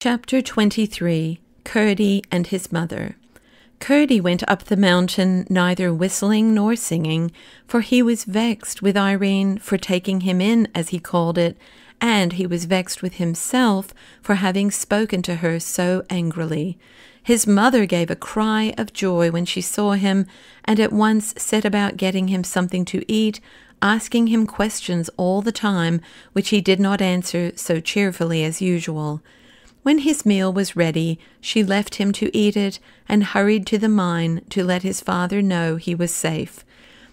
Chapter 23. Curdie and his mother. Curdie went up the mountain neither whistling nor singing, for he was vexed with Irene for taking him in, as he called it, and he was vexed with himself for having spoken to her so angrily. His mother gave a cry of joy when she saw him, and at once set about getting him something to eat, asking him questions all the time, which he did not answer so cheerfully as usual. When his meal was ready, she left him to eat it, and hurried to the mine to let his father know he was safe.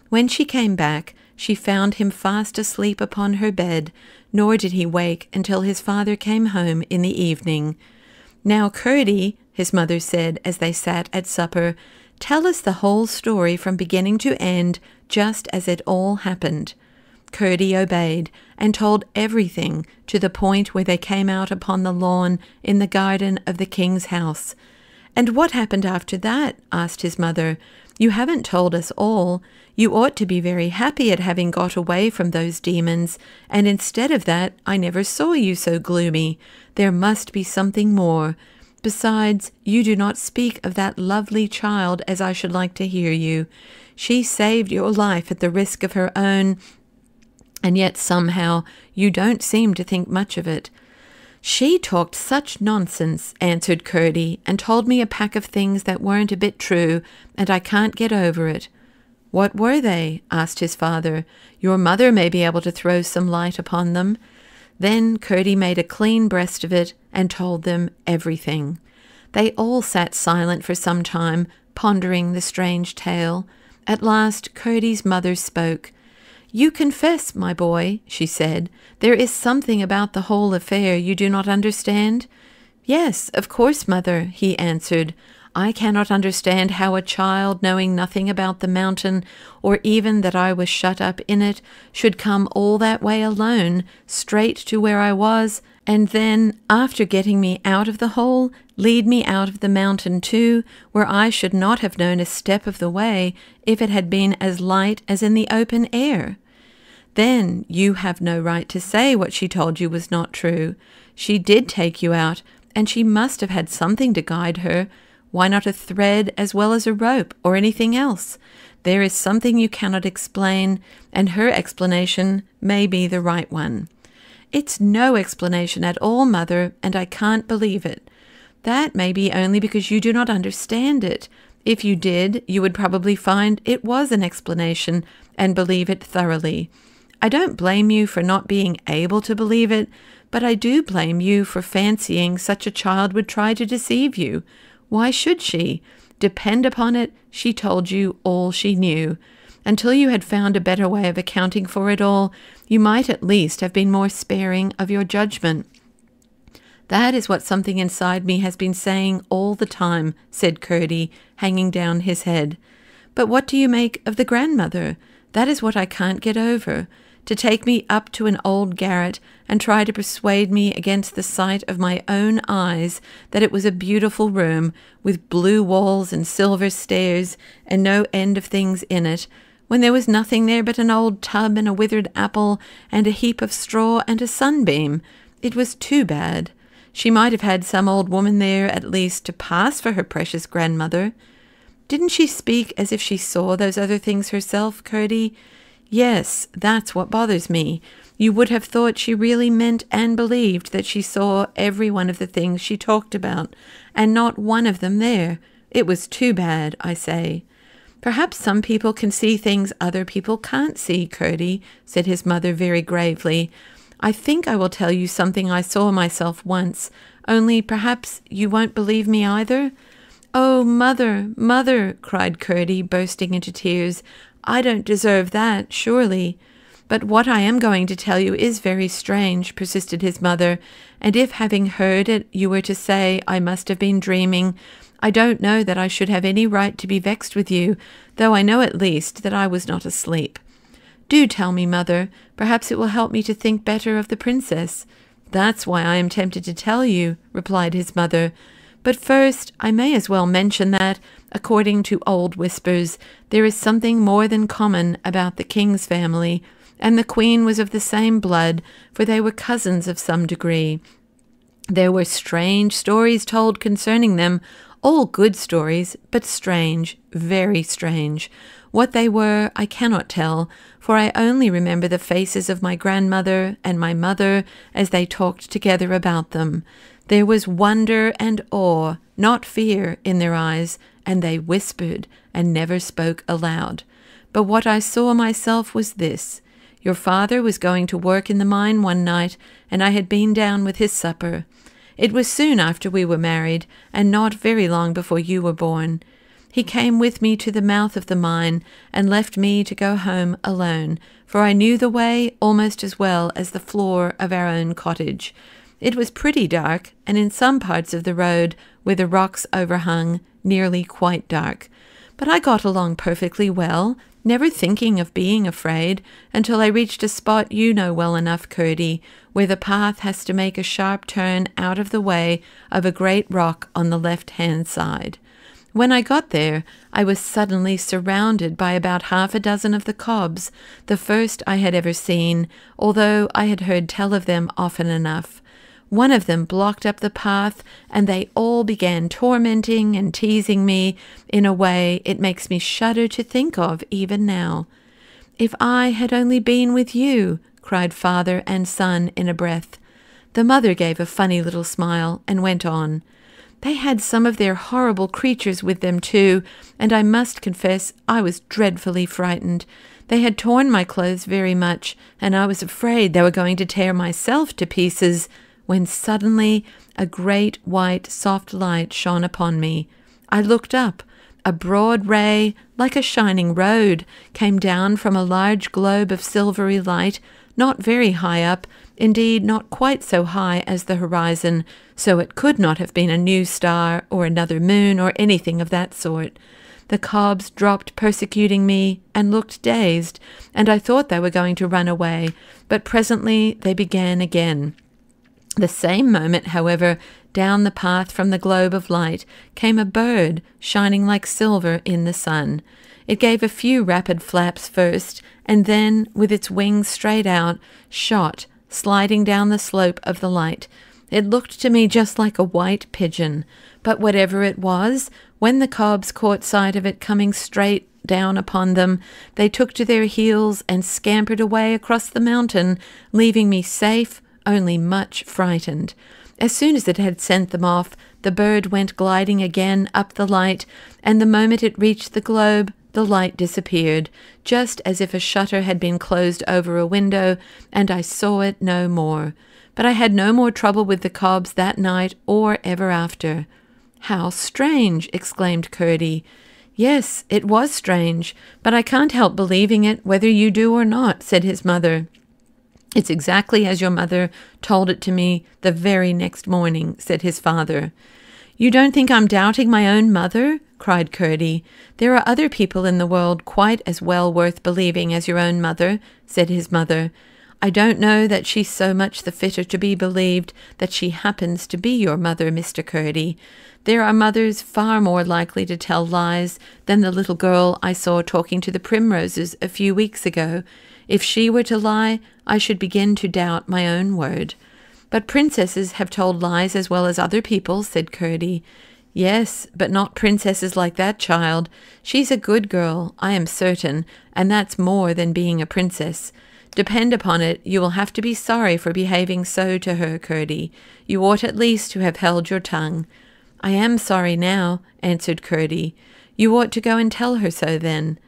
When she came back, she found him fast asleep upon her bed, nor did he wake until his father came home in the evening. "Now, Curdie," his mother said as they sat at supper, "tell us the whole story from beginning to end, just as it all happened." Curdie obeyed, and told everything to the point where they came out upon the lawn in the garden of the king's house. "And what happened after that?" asked his mother. "You haven't told us all. You ought to be very happy at having got away from those demons, and instead of that I never saw you so gloomy. There must be something more. Besides, you do not speak of that lovely child as I should like to hear you. She saved your life at the risk of her own, and yet somehow you don't seem to think much of it." "She talked such nonsense," answered Curdie, "and told me a pack of things that weren't a bit true, and I can't get over it." "What were they?" asked his father. "Your mother may be able to throw some light upon them." Then Curdie made a clean breast of it, and told them everything. They all sat silent for some time, pondering the strange tale. At last Curdie's mother spoke. "You confess, my boy," she said, "there is something about the whole affair you do not understand?" "Yes, of course, mother," he answered. "I cannot understand how a child, knowing nothing about the mountain, or even that I was shut up in it, should come all that way alone, straight to where I was, and then, after getting me out of the hole, lead me out of the mountain too, where I should not have known a step of the way if it had been as light as in the open air." "Then you have no right to say what she told you was not true. She did take you out, and she must have had something to guide her. Why not a thread as well as a rope, or anything else? There is something you cannot explain, and her explanation may be the right one." "It's no explanation at all, mother, and I can't believe it." "That may be only because you do not understand it. If you did, you would probably find it was an explanation, and believe it thoroughly. I don't blame you for not being able to believe it, but I do blame you for fancying such a child would try to deceive you. Why should she? Depend upon it, she told you all she knew. Until you had found a better way of accounting for it all, you might at least have been more sparing of your judgment." "That is what something inside me has been saying all the time," said Curdie, hanging down his head. "But what do you make of the grandmother? That is what I can't get over. To take me up to an old garret and try to persuade me against the sight of my own eyes that it was a beautiful room, with blue walls and silver stairs, and no end of things in it, when there was nothing there but an old tub and a withered apple, and a heap of straw and a sunbeam. It was too bad. She might have had some old woman there, at least, to pass for her precious grandmother." "Didn't she speak as if she saw those other things herself, Curdie?" "Yes, that's what bothers me. You would have thought she really meant and believed that she saw every one of the things she talked about, and not one of them there. It was too bad, I say." "Perhaps some people can see things other people can't see, Curdie," said his mother very gravely. "I think I will tell you something I saw myself once, only perhaps you won't believe me either." "Oh, mother, mother," cried Curdie, bursting into tears. "I don't deserve that, surely." "But what I am going to tell you is very strange," persisted his mother, "and if, having heard it, you were to say I must have been dreaming, I don't know that I should have any right to be vexed with you, though I know at least that I was not asleep." "Do tell me, mother. Perhaps it will help me to think better of the princess." "That's why I am tempted to tell you," replied his mother. "But first I may as well mention that, according to old whispers, there is something more than common about the king's family, and the queen was of the same blood, for they were cousins of some degree. There were strange stories told concerning them, all good stories, but strange, very strange. What they were I cannot tell, for I only remember the faces of my grandmother and my mother as they talked together about them. There was wonder and awe, not fear, in their eyes, and they whispered and never spoke aloud. But what I saw myself was this. Your father was going to work in the mine one night, and I had been down with his supper. It was soon after we were married, and not very long before you were born. He came with me to the mouth of the mine, and left me to go home alone, for I knew the way almost as well as the floor of our own cottage. It was pretty dark, and in some parts of the road, where the rocks overhung, nearly quite dark. But I got along perfectly well, never thinking of being afraid, until I reached a spot you know well enough, Curdie, where the path has to make a sharp turn out of the way of a great rock on the left-hand side. When I got there, I was suddenly surrounded by about half a dozen of the cobs, the first I had ever seen, although I had heard tell of them often enough. One of them blocked up the path, and they all began tormenting and teasing me in a way it makes me shudder to think of even now. "If I had only been with you," cried father and son in a breath. The mother gave a funny little smile and went on. "They had some of their horrible creatures with them too, and I must confess I was dreadfully frightened. They had torn my clothes very much, and I was afraid they were going to tear myself to pieces, when suddenly a great white soft light shone upon me. I looked up. A broad ray, like a shining road, came down from a large globe of silvery light, not very high up, indeed not quite so high as the horizon, so it could not have been a new star or another moon or anything of that sort. The cobs dropped persecuting me and looked dazed, and I thought they were going to run away, but presently they began again. The same moment, however, down the path from the globe of light came a bird shining like silver in the sun. It gave a few rapid flaps first, and then, with its wings straight out, shot, sliding down the slope of the light. It looked to me just like a white pigeon, but whatever it was, when the cobs caught sight of it coming straight down upon them, they took to their heels and scampered away across the mountain, leaving me safe, only much frightened. As soon as it had sent them off, the bird went gliding again up the light, and the moment it reached the globe, the light disappeared, just as if a shutter had been closed over a window, and I saw it no more. But I had no more trouble with the cobs that night or ever after. "How strange!" exclaimed Curdie. "Yes, it was strange, but I can't help believing it, whether you do or not," said his mother. "It's exactly as your mother told it to me the very next morning," said his father. "You don't think I'm doubting my own mother?" cried Curdie. "There are other people in the world quite as well worth believing as your own mother," said his mother. "I don't know that she's so much the fitter to be believed that she happens to be your mother, Mr. Curdie. There are mothers far more likely to tell lies than the little girl I saw talking to the primroses a few weeks ago. If she were to lie, I should begin to doubt my own word." "But princesses have told lies as well as other people," said Curdie. "Yes, but not princesses like that child. She's a good girl, I am certain, and that's more than being a princess. Depend upon it, you will have to be sorry for behaving so to her, Curdie. You ought at least to have held your tongue." "I am sorry now," answered Curdie. "You ought to go and tell her so then."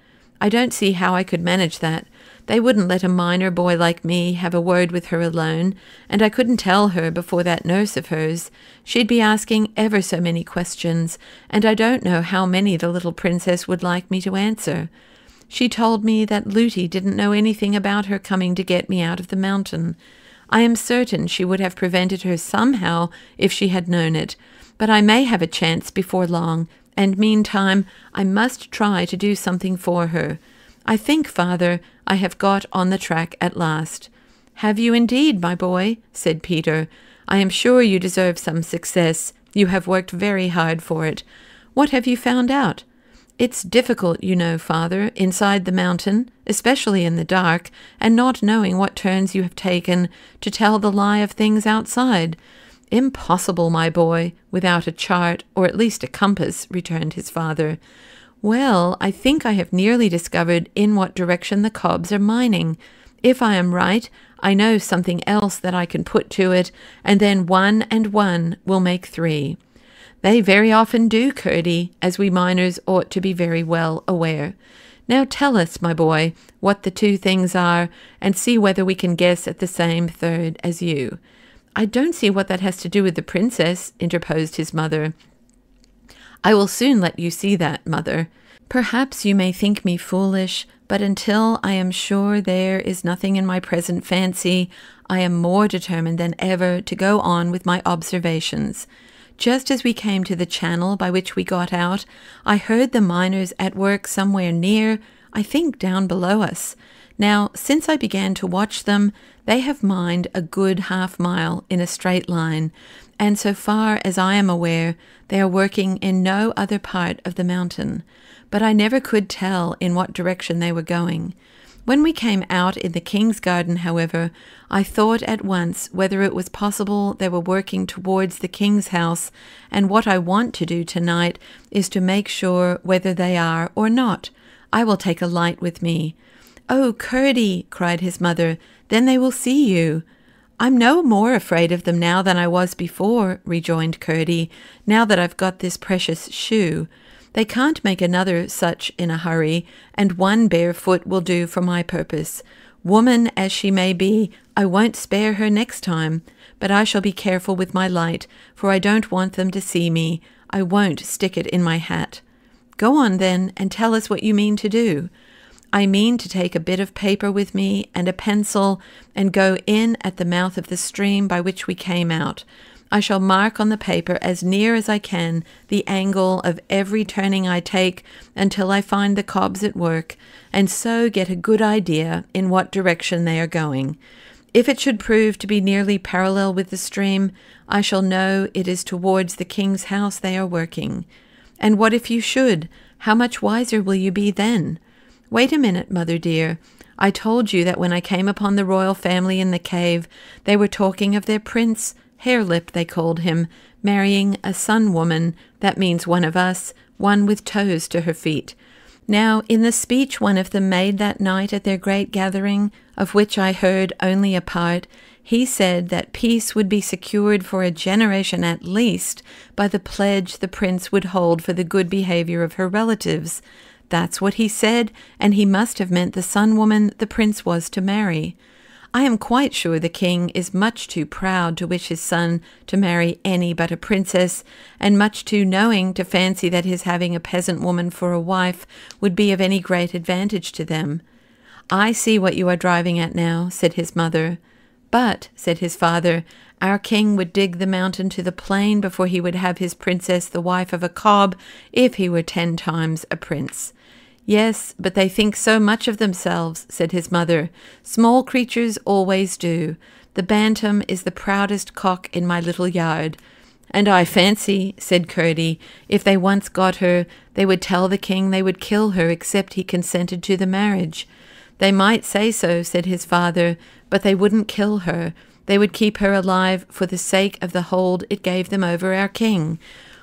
"I don't see how I could manage that. They wouldn't let a miner boy like me have a word with her alone, and I couldn't tell her before that nurse of hers. She'd be asking ever so many questions, and I don't know how many the little princess would like me to answer. She told me that Looty didn't know anything about her coming to get me out of the mountain. I am certain she would have prevented her somehow if she had known it, but I may have a chance before long, and meantime I must try to do something for her. I think, father, I have got on the track at last." "Have you indeed, my boy?" said Peter. "I am sure you deserve some success. You have worked very hard for it. What have you found out?" "It's difficult, you know, father, inside the mountain, especially in the dark, and not knowing what turns you have taken, to tell the lie of things outside. "Impossible, my boy, without a chart, or at least a compass," returned his father. "Well, I think I have nearly discovered in what direction the cobs are mining. If I am right, I know something else that I can put to it, and then 1 and 1 will make 3. They very often do, Curdie, as we miners ought to be very well aware. Now tell us, my boy, what the 2 things are, and see whether we can guess at the same third as you." "I don't see what that has to do with the princess," interposed his mother. "I will soon let you see that, mother. Perhaps you may think me foolish, but until I am sure there is nothing in my present fancy, I am more determined than ever to go on with my observations. Just as we came to the channel by which we got out, I heard the miners at work somewhere near, I think down below us. Now, since I began to watch them, they have mined a good half-mile in a straight line, and so far as I am aware, they are working in no other part of the mountain. But I never could tell in what direction they were going. When we came out in the king's garden, however, I thought at once whether it was possible they were working towards the king's house, and what I want to do tonight is to make sure whether they are or not. I will take a light with me." "Oh, Curdie," cried his mother, "then they will see you." "I'm no more afraid of them now than I was before," rejoined Curdie, "now that I've got this precious shoe. They can't make another such in a hurry, and 1 bare foot will do for my purpose. Woman as she may be, I won't spare her next time, but I shall be careful with my light, for I don't want them to see me. I won't stick it in my hat." "Go on, then, and tell us what you mean to do." "I mean to take a bit of paper with me and a pencil and go in at the mouth of the stream by which we came out. I shall mark on the paper as near as I can the angle of every turning I take until I find the cobs at work, and so get a good idea in what direction they are going. If it should prove to be nearly parallel with the stream, I shall know it is towards the king's house they are working. And what if you should? How much wiser will you be then? Wait a minute, mother dear. I told you that when I came upon the royal family in the cave, they were talking of their prince, Harelip they called him, marrying a sun woman, that means one of us, one with toes to her feet. Now, in the speech one of them made that night at their great gathering, of which I heard only a part, he said that peace would be secured for a generation at least by the pledge the prince would hold for the good behavior of her relatives. That's what he said, and he must have meant the sun woman the prince was to marry. I am quite sure the king is much too proud to wish his son to marry any but a princess, and much too knowing to fancy that his having a peasant woman for a wife would be of any great advantage to them. I see what you are driving at now, said his mother. But, said his father, our king would dig the mountain to the plain before he would have his princess the wife of a cob, if he were 10 times a prince. Yes, but they think so much of themselves, said his mother. Small creatures always do. The bantam is the proudest cock in my little yard. And I fancy, said Curdie, if they once got her, they would tell the king they would kill her except he consented to the marriage. They might say so, said his father, but they wouldn't kill her. They would keep her alive for the sake of the hold it gave them over our king.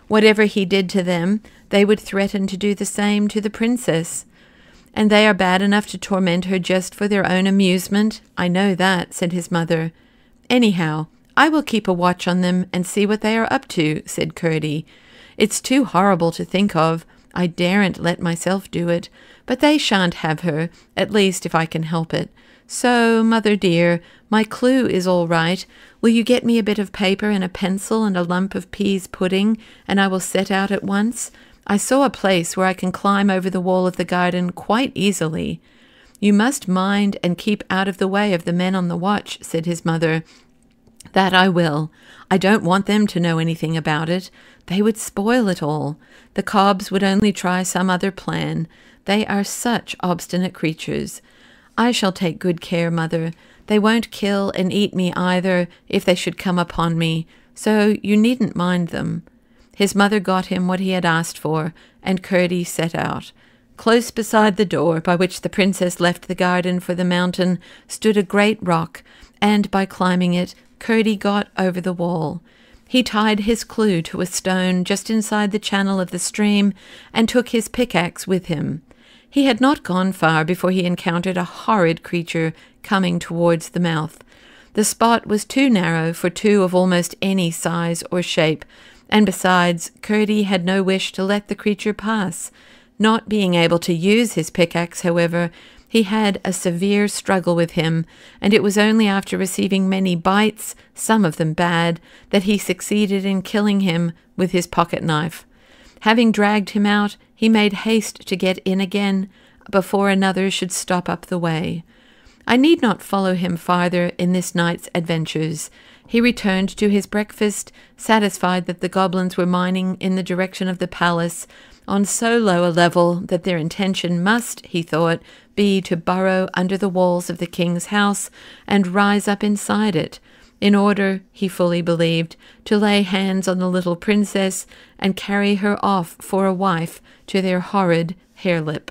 Whatever he did to them, they would threaten to do the same to the princess. And they are bad enough to torment her just for their own amusement. I know that, said his mother. Anyhow, I will keep a watch on them and see what they are up to, said Curdie. It's too horrible to think of. I daren't let myself do it, but they shan't have her, at least if I can help it. So, mother dear, my clue is all right. Will you get me a bit of paper and a pencil and a lump of peas pudding, and I will set out at once? I saw a place where I can climb over the wall of the garden quite easily. You must mind and keep out of the way of the men on the watch, said his mother. That I will. I don't want them to know anything about it. They would spoil it all. The cobs would only try some other plan. They are such obstinate creatures. I shall take good care, mother. They won't kill and eat me either, if they should come upon me, so you needn't mind them. His mother got him what he had asked for, and Curdie set out. Close beside the door by which the princess left the garden for the mountain stood a great rock, and by climbing it, Curdie got over the wall. He tied his clue to a stone just inside the channel of the stream and took his pickaxe with him. He had not gone far before he encountered a horrid creature coming towards the mouth. The spot was too narrow for two of almost any size or shape, and besides, Curdie had no wish to let the creature pass. Not being able to use his pickaxe, however, he had a severe struggle with him, and it was only after receiving many bites, some of them bad, that he succeeded in killing him with his pocket knife. Having dragged him out, he made haste to get in again before another should stop up the way. I need not follow him farther in this night's adventures. He returned to his breakfast, satisfied that the goblins were mining in the direction of the palace, on so low a level that their intention must, he thought, be to burrow under the walls of the king's house and rise up inside it, in order, he fully believed, to lay hands on the little princess and carry her off for a wife to their horrid harelip.